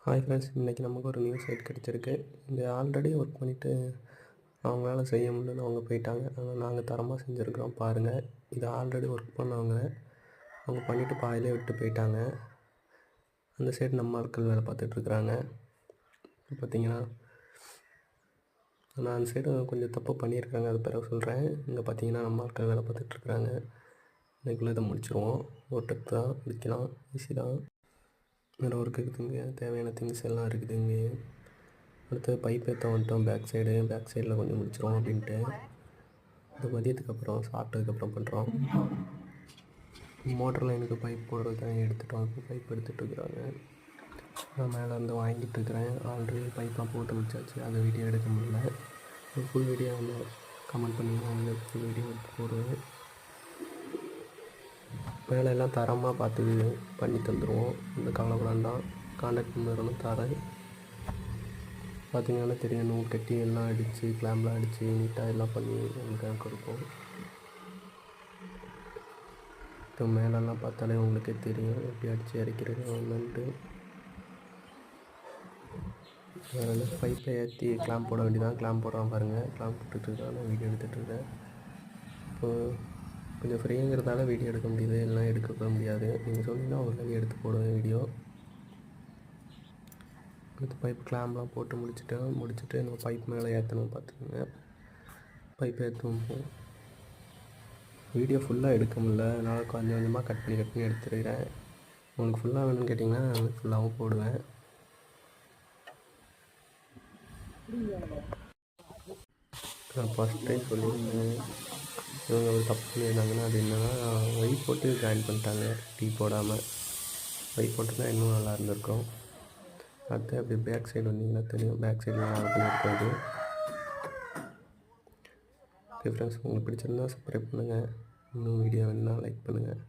Hi friends, இன்றைக்கி நமக்கு ஒரு நியூ சைட் கிடச்சிருக்கு. இது ஆல்ரெடி ஒர்க் பண்ணிவிட்டு அவங்களால செய்ய முடியலன்னு அவங்க போயிட்டாங்க. ஆனால் நாங்கள் தரமாக செஞ்சுருக்குறோம் பாருங்கள். இது ஆல்ரெடி ஒர்க் பண்ணவங்க, அவங்க பண்ணிவிட்டு பாதியிலே விட்டு போயிட்டாங்க. அந்த சைடு நம்ம ஆட்கள் வேலை பார்த்துட்ருக்குறாங்க. பார்த்தீங்கன்னா நான் அந்த சைடு கொஞ்சம் தப்பு பண்ணியிருக்காங்க, அது பிறகு சொல்கிறேன். இங்கே பார்த்தீங்கன்னா நம்ம ஆட்கள் வேலை பார்த்துட்ருக்குறாங்க. இதுக்குள்ளே இதை முடிச்சிடுவோம். ஒரு டக் தான், முடிக்கலாம், ஈஸி தான். வேறு ஒர்க் இருக்குதுங்க, தேவையான திங்ஸ் எல்லாம் இருக்குதுங்க. அடுத்து பைப் ஏற்ற வந்துட்டோம். பேக் சைடில் கொஞ்சம் முடிச்சிடுவோம் அப்படின்ட்டு. இது மதியத்துக்கு அப்புறம் சாப்பிட்டதுக்கப்புறம் பண்ணுறோம். மோட்டர் லைனுக்கு பைப் போடுறது தான் எடுத்துகிட்டோம். இப்போ பைப் எடுத்துகிட்ருக்குறாங்க. நான் மேலே வந்து வாங்கிட்டு இருக்கிறேன். ஆல்ரெடி பைப்லாம் போட்டு முடிச்சாச்சு. அதை வீடியோ எடுக்க முடியல. ஃபுல் வீடியோ வந்து கமெண்ட் பண்ணிங்கன்னா வந்து ஃபுல் வீடியோ எடுத்து போடுவேன். வேலையெல்லாம் தரமாக பார்த்து பண்ணி தந்துடுவோம். இந்த கவலைப்பட வேண்டாம். கான்டாக்ட் நம்பர் ஒன்று தரேன். பார்த்திங்கன்னா தெரியும், நூல் கட்டி எல்லாம் அடித்து கிளாம்ப்லாம் அடித்து நீட்டாக எல்லாம் பண்ணி உங்களுக்கு கொடுப்போம். இப்போ மேலெல்லாம் பார்த்தாலே உங்களுக்கே தெரியும் எப்படி அடித்து இறக்கிறது என்னன்ட்டு. வேறு பைப்பை ஏற்றி கிளாம்ப் போட வேண்டியதான். கிளாம்ப் போடுறான் பாருங்கள். கிளாம்ப் போட்டுட்ருக்கான், நான் வீடியோ எடுத்துகிட்ருக்கேன். இப்போது கொஞ்சம் ஃப்ரீங்கிறதால வீடியோ எடுக்க முடியுது, எல்லாம் எடுக்க முடியாது. நீங்கள் சொன்னீங்கன்னா ஒரு எடுத்து போடுவேன் வீடியோ. அடுத்து பைப் கிளாம்ப்லாம் போட்டு முடிச்சுட்டு நம்ம பைப் மேலே ஏற்றணும். பார்த்துக்கோங்க, பைப் ஏற்றணும். வீடியோ ஃபுல்லாக எடுக்க முடியல, அதனால் கொஞ்சம் கொஞ்சமாக கட் பண்ணி எடுத்துருக்கிறேன். உங்களுக்கு ஃபுல்லாக வேணும்னு கேட்டிங்கன்னா நான் ஃபுல்லாகவும் போடுவேன். நான் ஃபஸ்ட் டைம் சொல்லியிருந்தேன், இவங்க ஒரு தப்பு பண்ணியிருந்தாங்கன்னா அது என்னென்னா ஒயிட் போட்டு ஜாயின் பண்ணிட்டாங்க, டீ போடாமல். ஒயிட் போட்டுனா இன்னும் நல்லா இருந்திருக்கும். அடுத்து அப்படி பேக் சைடு வந்தீங்கன்னா தெரியும், பேக் சைடில் நல்லா பண்ணியிருக்காது. ஓகே ஃப்ரெண்ட்ஸ், உங்களுக்கு பிடிச்சிருந்தா சப்ஸ்கிரைப் பண்ணுங்கள். இன்னும் வீடியோ வேணுன்னா லைக் பண்ணுங்கள்.